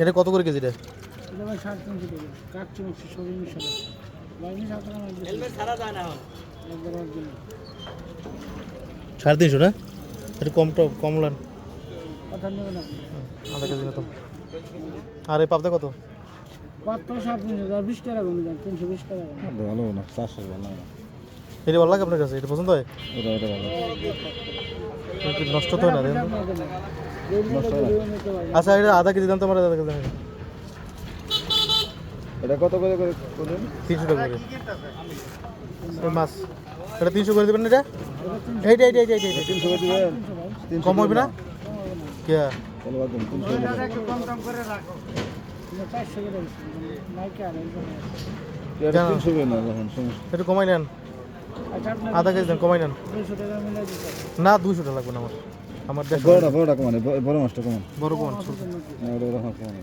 এটা কত করে কেজি রে? এটা ভাই 350 টাকা। কাচ্চি মাছ সবই মিশালে। ভাই নি 7 টাকা মাছ। হেলমেট ছাড়া যায় না এখন। একবার অরিজিনাল। 350 না? এটা কম লান। কথা নেবে না। আধা কেজি মতো। আর এই পাবদা কত? পাঁচটা 750 আর 20 টাকা কমে যায় 320 টাকা। ভালো না 400 ভালো না। এটা ভালো লাগে আপনার কাছে? এটা পছন্দ হয়? এটা ভালো। এটা নষ্ট তো হয় না রে? নষ্ট হয় না। আচ্ছা এটা আধা কেজি দাম তো আমার আধা কেজি দাম। এটা কত করে করলেন? 300 টাকা করে। এই মাছ এটা 300 করে দিবেন এটা? এইটা 300 করে দিবেন। কম হবে না? কে? চলো বাদ দিন 300 করে। একটু কম কম করে রাখো। 400 করে নাইকে আর এটা 300 করে না যখন সমস্যা। একটু কমাই নেন। আচ্ছা আপনি আধা কেজি দেন, কমাই নেন। 200 টাকা মিলাই দিতে। না 200 টাকা লাগবে না আমার। আমার 150 বড়টা কমান বড় মাছটা কমান। বড় কোন? ওটা রাখা কমান।